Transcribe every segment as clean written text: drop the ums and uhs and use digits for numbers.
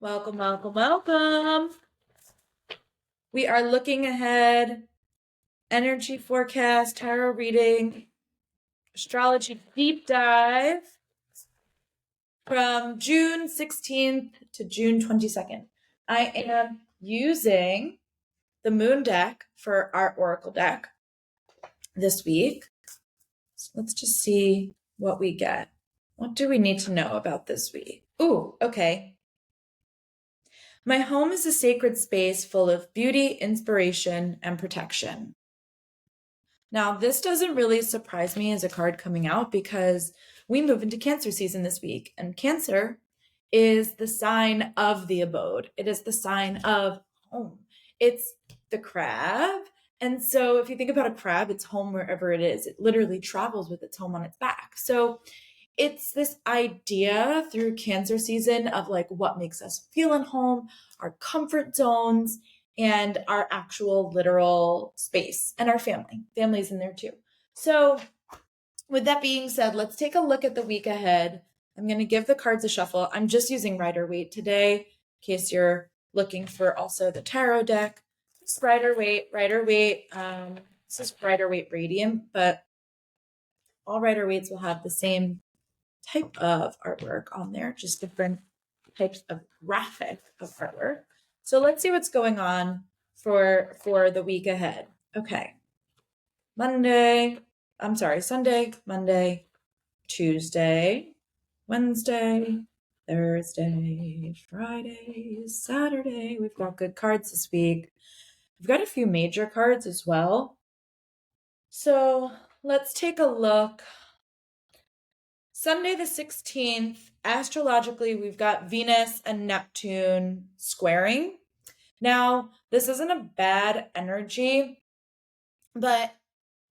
Welcome, welcome, welcome. We are looking ahead. Energy forecast, tarot reading, astrology deep dive from June 16th to June 22nd. I am using the Moon deck for our Oracle deck this week. So let's just see what we get. What do we need to know about this week? Ooh, okay. My home is a sacred space full of beauty, inspiration, and protection. Now, this doesn't really surprise me as a card coming out because we move into Cancer season this week, and Cancer is the sign of the abode. It is the sign of home. It's the crab. And so if you think about a crab, it's home wherever it is. It literally travels with its home on its back. So it's this idea through Cancer season of like what makes us feel at home, our comfort zones, and our actual literal space, and our family's in there too. So with that being said, let's take a look at the week ahead. I'm going to give the cards a shuffle. I'm just using Rider-Waite today in case you're looking for also the tarot deck. It's Rider-Waite. This is Rider-Waite Radiant, but all Rider-Waites will have the same type of artwork on there, just different types of graphic of artwork. So let's see what's going on for the week ahead. Okay. Sunday, Monday, Tuesday, Wednesday, Thursday, Friday, Saturday. We've got good cards this week. We've got a few major cards as well. So let's take a look. Sunday the 16th, astrologically, we've got Venus and Neptune squaring. Now, this isn't a bad energy, but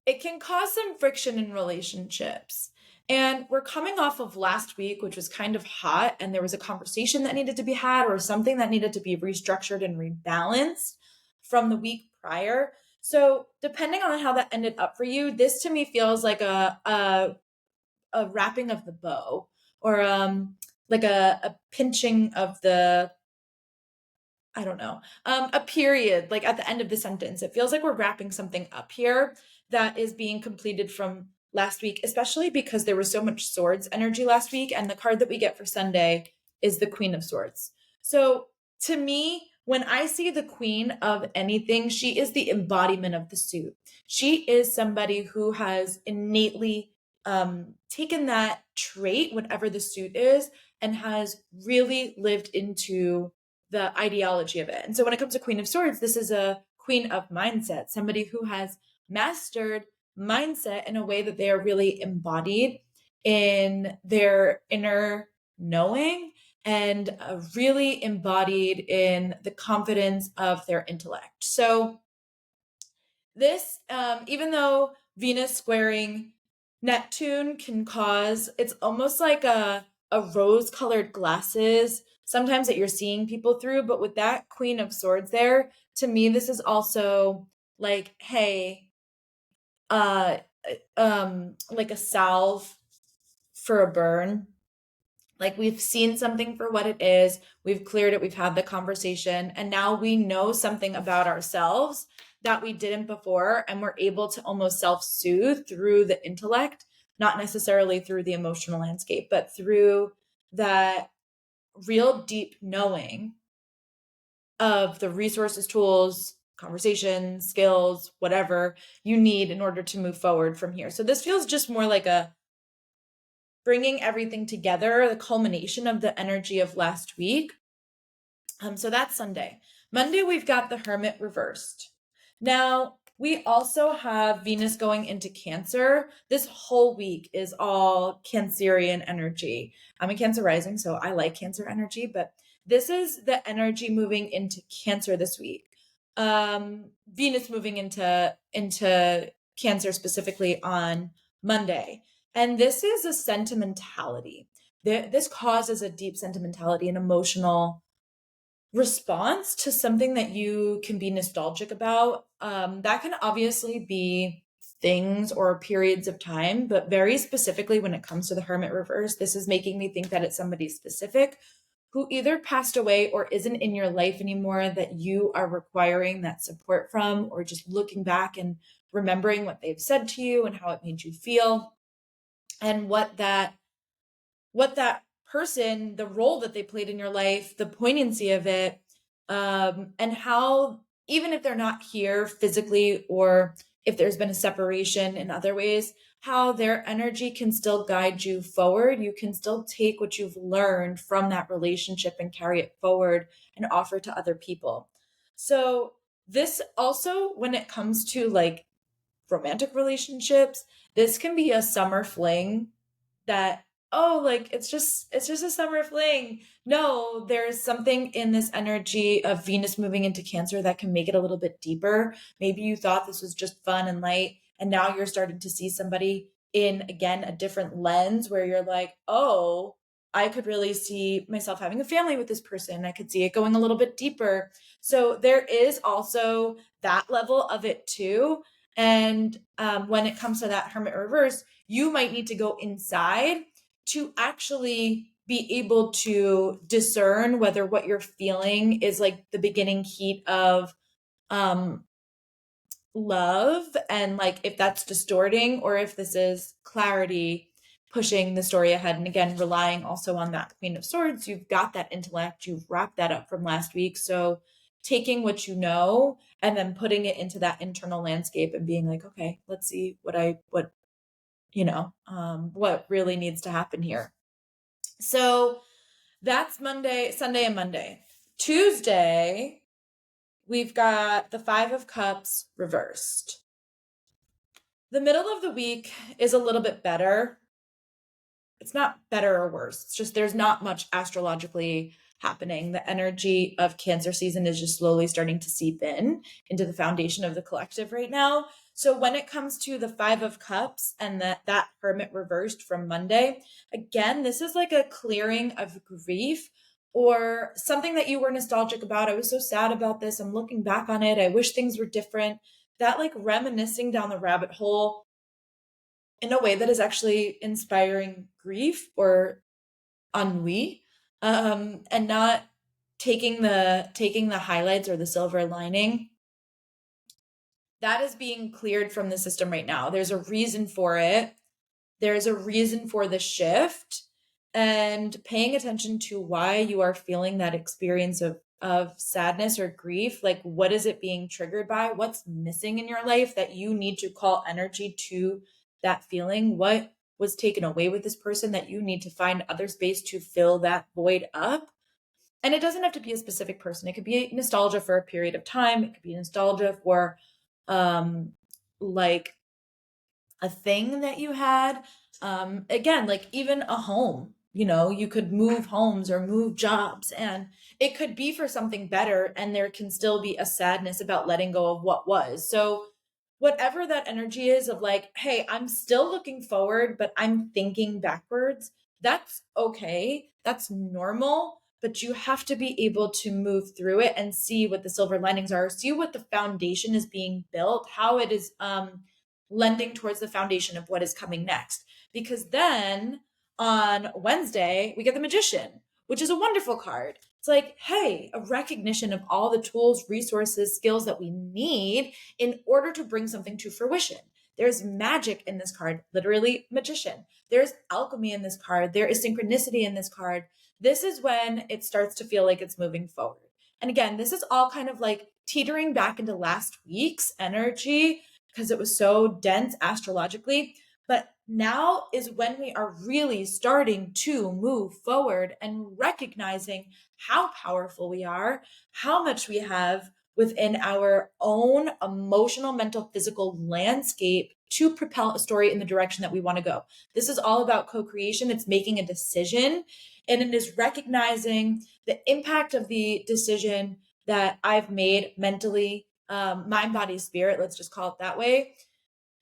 it can cause some friction in relationships. And we're coming off of last week, which was kind of hot, and there was a conversation that needed to be had or something that needed to be restructured and rebalanced from the week prior. So depending on how that ended up for you, this to me feels like a wrapping of the bow, or like a pinching of the, I don't know, a period, like at the end of the sentence. It feels like we're wrapping something up here that is being completed from last week, especially because there was so much swords energy last week. And the card that we get for Sunday is the Queen of Swords. So to me, when I see the queen of anything, she is the embodiment of the suit. She is somebody who has innately taken that trait, whatever the suit is, and has really lived into the ideology of it. And so when it comes to Queen of Swords, this is a queen of mindset, somebody who has mastered mindset in a way that they are really embodied in their inner knowing and really embodied in the confidence of their intellect. So this, even though Venus squaring Neptune can cause, it's almost like a rose-colored glasses sometimes that you're seeing people through, but with that Queen of Swords there, to me, this is also like, hey, like a salve for a burn. Like we've seen something for what it is, we've cleared it, we've had the conversation, and now we know something about ourselves that we didn't before, and we're able to almost self-soothe through the intellect, not necessarily through the emotional landscape, but through that real deep knowing of the resources, tools, conversations, skills, whatever you need in order to move forward from here. So this feels just more like a bringing everything together, the culmination of the energy of last week. So that's Sunday. Monday, we've got the Hermit reversed. Now, we also have Venus going into Cancer. This whole week is all Cancerian energy. I'm a Cancer rising, so I like Cancer energy, but this is the energy moving into Cancer this week. Venus moving into Cancer specifically on Monday. And this is a sentimentality. This causes a deep sentimentality and emotional response to something that you can be nostalgic about. That can obviously be things or periods of time, but very specifically when it comes to the Hermit reverse, this is making me think that it's somebody specific who either passed away or isn't in your life anymore that you are requiring that support from, or just looking back and remembering what they've said to you and how it made you feel, and what that person, the role that they played in your life, the poignancy of it, and how, even if they're not here physically, or if there's been a separation in other ways, how their energy can still guide you forward. You can still take what you've learned from that relationship and carry it forward and offer to other people. So this also, when it comes to like romantic relationships, this can be a summer fling that, oh, like it's just a summer fling. No, there's something in this energy of Venus moving into Cancer that can make it a little bit deeper. Maybe you thought this was just fun and light, and now you're starting to see somebody in, again, a different lens, where you're like, oh, I could really see myself having a family with this person. I could see it going a little bit deeper. So there is also that level of it too. And when it comes to that Hermit reverse, you might need to go inside to actually be able to discern whether what you're feeling is like the beginning heat of um love, and like if that's distorting, or if this is clarity pushing the story ahead. And again, relying also on that Queen of Swords, you've got that intellect, you've wrapped that up from last week. So taking what you know and then putting it into that internal landscape and being like, okay, let's see what really needs to happen here. So that's Monday, Sunday, and Monday. Tuesday, we've got the Five of Cups reversed. The middle of the week is a little bit better. It's not better or worse. It's just there's not much astrologically happening. The energy of Cancer season is just slowly starting to seep in into the foundation of the collective right now. So when it comes to the Five of Cups and that Hermit reversed from Monday, again, this is like a clearing of grief or something that you were nostalgic about. I was so sad about this. I'm looking back on it. I wish things were different. That like reminiscing down the rabbit hole in a way that is actually inspiring grief or ennui, and not taking the highlights or the silver lining. That is being cleared from the system right now. There's a reason for it. There's a reason for the shift, and paying attention to why you are feeling that experience of sadness or grief. Like, what is it being triggered by? What's missing in your life that you need to call energy to that feeling? What was taken away with this person that you need to find other space to fill that void up? And it doesn't have to be a specific person. It could be nostalgia for a period of time. It could be nostalgia for like a thing that you had. Again, like even a home, you could move homes or move jobs, and it could be for something better, and there can still be a sadness about letting go of what was. So whatever that energy is of like, hey, I'm still looking forward, but I'm thinking backwards, that's okay. That's normal. But you have to be able to move through it and see what the silver linings are, see what the foundation is being built, how it is lending towards the foundation of what is coming next. Because then on Wednesday, we get the Magician, which is a wonderful card. It's like, hey, a recognition of all the tools, resources, skills that we need in order to bring something to fruition. There's magic in this card, literally magician. There's alchemy in this card. There is synchronicity in this card. This is when it starts to feel like it's moving forward. And again, this is all kind of like teetering back into last week's energy because it was so dense astrologically. But now is when we are really starting to move forward and recognizing how powerful we are, how much we have within our own emotional, mental, physical landscape to propel a story in the direction that we want to go. This is all about co-creation. It's making a decision, and it is recognizing the impact of the decision that I've made mentally, mind, body, spirit, let's just call it that way.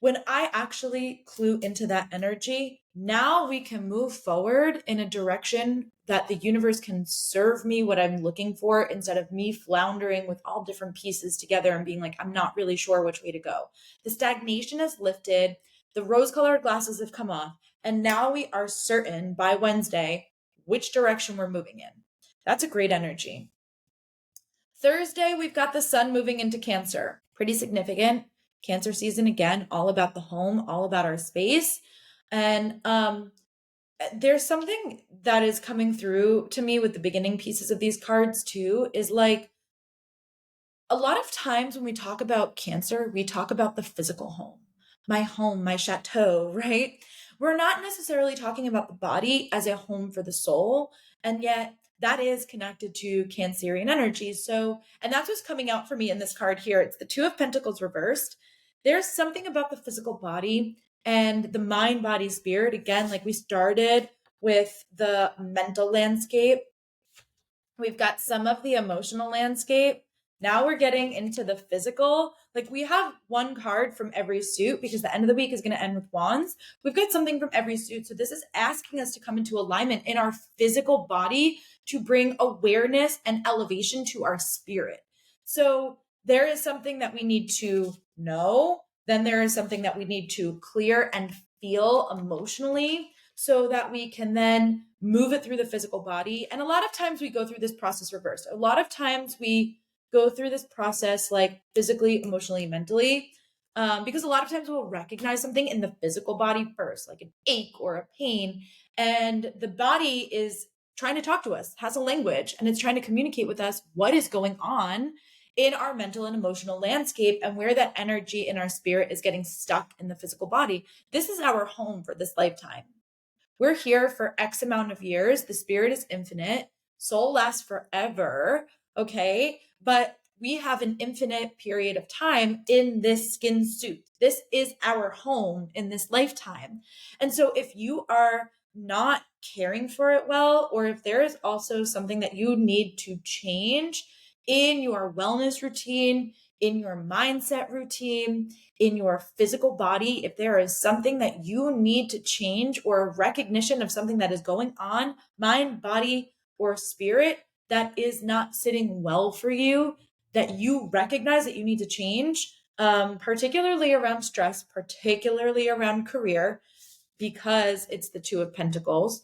When I actually clue into that energy, now we can move forward in a direction that the universe can serve me what I'm looking for, instead of me floundering with all different pieces together and being like, I'm not really sure which way to go. The stagnation has lifted, the rose-colored glasses have come off, and now we are certain by Wednesday which direction we're moving in. That's a great energy. Thursday, we've got the sun moving into Cancer. Pretty significant. Cancer season again, all about the home, all about our space. And there's something that is coming through to me with the beginning pieces of these cards too, is like a lot of times when we talk about Cancer, we talk about the physical home, my chateau, right? We're not necessarily talking about the body as a home for the soul. And yet that is connected to Cancerian energy. So, and that's what's coming out for me in this card here. It's the Two of Pentacles reversed. There's something about the physical body and the mind, body, spirit. Again, like we started with the mental landscape, we've got some of the emotional landscape. Now we're getting into the physical. Like we have one card from every suit because the end of the week is going to end with wands. We've got something from every suit. So this is asking us to come into alignment in our physical body to bring awareness and elevation to our spirit. So there is something that we need to know. Then there is something that we need to clear and feel emotionally so that we can then move it through the physical body. And a lot of times we go through this process reversed. A lot of times we go through this process like physically, emotionally, mentally, because a lot of times we'll recognize something in the physical body first, like an ache or a pain. And the body is trying to talk to us, has a language, and it's trying to communicate with us what is going on in our mental and emotional landscape and where that energy in our spirit is getting stuck in the physical body. This is our home for this lifetime. We're here for X amount of years. The spirit is infinite. Soul lasts forever. Okay. But we have an infinite period of time in this skin suit. This is our home in this lifetime. And so if you are not caring for it well, or if there is also something that you need to change in your wellness routine, in your mindset routine, in your physical body, if there is something that you need to change or a recognition of something that is going on, mind, body, or spirit that is not sitting well for you, that you recognize that you need to change, particularly around stress, particularly around career, because it's the Two of Pentacles.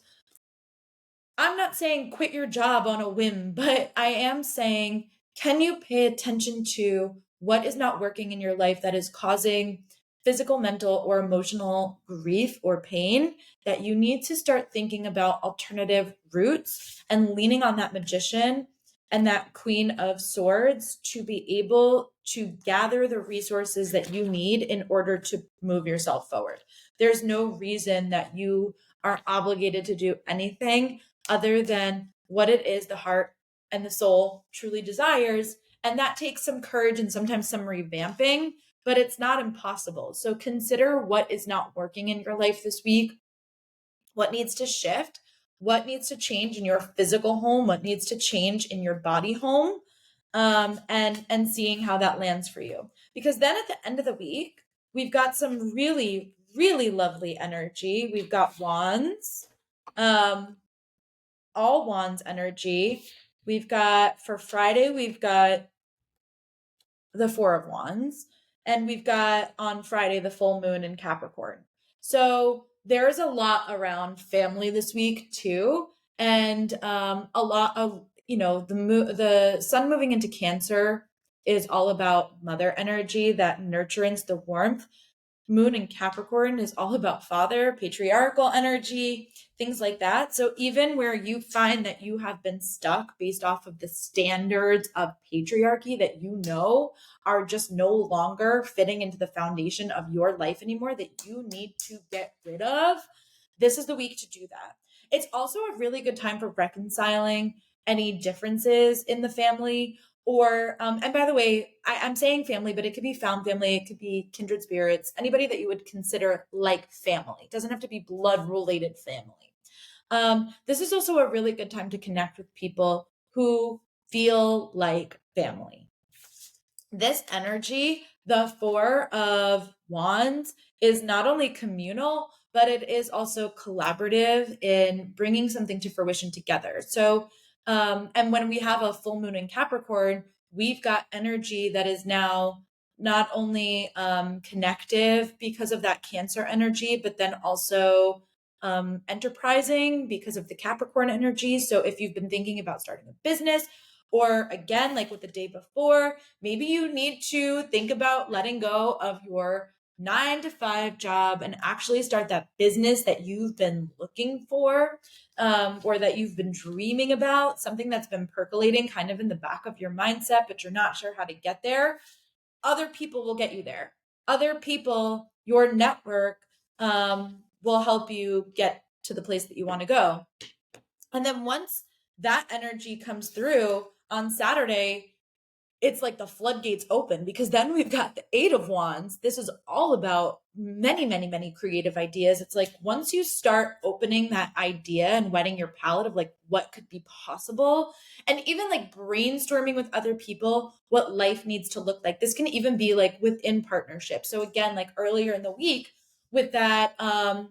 I'm not saying quit your job on a whim, but I am saying, can you pay attention to what is not working in your life that is causing physical, mental, or emotional grief or pain, that you need to start thinking about alternative routes and leaning on that magician and that Queen of Swords to be able to gather the resources that you need in order to move yourself forward. There's no reason that you are obligated to do anything other than what it is the heart and the soul truly desires. And that takes some courage and sometimes some revamping, but it's not impossible. So consider what is not working in your life this week, what needs to shift, what needs to change in your physical home, what needs to change in your body home, and seeing how that lands for you. Because then at the end of the week, we've got some really, really lovely energy. We've got wands, all wands energy. We've got, for Friday, we've got the Four of Wands, and we've got on Friday the full moon in Capricorn. So there's a lot around family this week too, and a lot of, the sun moving into Cancer is all about mother energy, that nurturance, the warmth. Moon in Capricorn is all about father, patriarchal energy, things like that. So even where you find that you have been stuck based off of the standards of patriarchy that you know are just no longer fitting into the foundation of your life anymore, that you need to get rid of, this is the week to do that. It's also a really good time for reconciling any differences in the family, or and by the way, I'm saying family, but it could be found family, it could be kindred spirits, anybody that you would consider like family. It doesn't have to be blood related family. This is also a really good time to connect with people who feel like family. This energy, the Four of Wands, is not only communal, but it is also collaborative in bringing something to fruition together. So, and when we have a full moon in Capricorn, we've got energy that is now not only connective because of that Cancer energy, but then also enterprising because of the Capricorn energy. So if you've been thinking about starting a business, or again, like with the day before, maybe you need to think about letting go of your 9 to 5 job and actually start that business that you've been looking for, or that you've been dreaming about, something that's been percolating kind of in the back of your mindset, but you're not sure how to get there. Other people will get you there. Other people, your network, will help you get to the place that you want to go. And then once that energy comes through on Saturday, it's like the floodgates open, because then we've got the 8 of Wands. This is all about many, many, many creative ideas. It's like once you start opening that idea and whetting your palette of like what could be possible, and even like brainstorming with other people what life needs to look like. This can even be like within partnership. So again, like earlier in the week with that the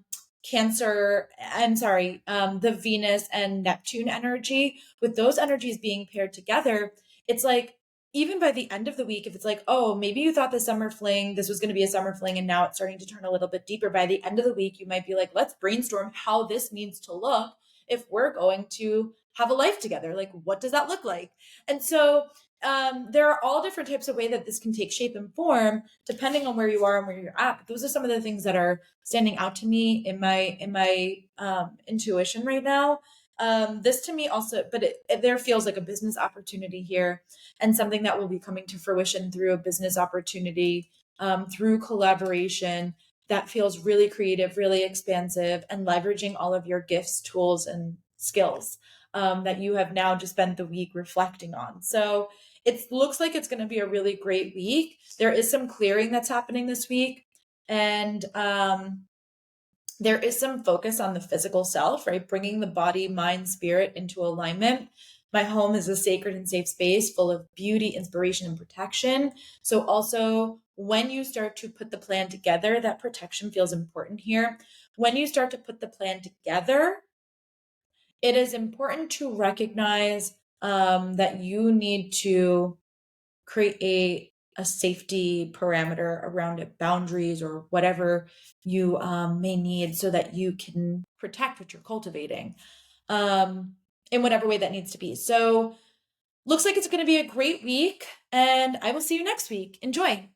Venus and Neptune energy, with those energies being paired together, it's like even by the end of the week, if it's like, oh, maybe you thought this was going to be a summer fling and now it's starting to turn a little bit deeper. By the end of the week, you might be like, let's brainstorm how this needs to look if we're going to have a life together. Like, what does that look like? And so there are all different types of way that this can take shape and form depending on where you are and where you're at. But those are some of the things that are standing out to me in my intuition right now. This to me also, but there feels like a business opportunity here, and something that will be coming to fruition through a business opportunity, through collaboration that feels really creative, really expansive, and leveraging all of your gifts, tools, and skills that you have now just spent the week reflecting on. So it looks like it's going to be a really great week. There is some clearing that's happening this week, and there is some focus on the physical self, right? Bringing the body, mind, spirit into alignment. My home is a sacred and safe space full of beauty, inspiration, and protection. So also when you start to put the plan together, that protection feels important here. When you start to put the plan together, it is important to recognize that you need to create a safety parameter around it, boundaries or whatever you may need, so that you can protect what you're cultivating in whatever way that needs to be. So looks like it's going to be a great week, and I will see you next week. Enjoy.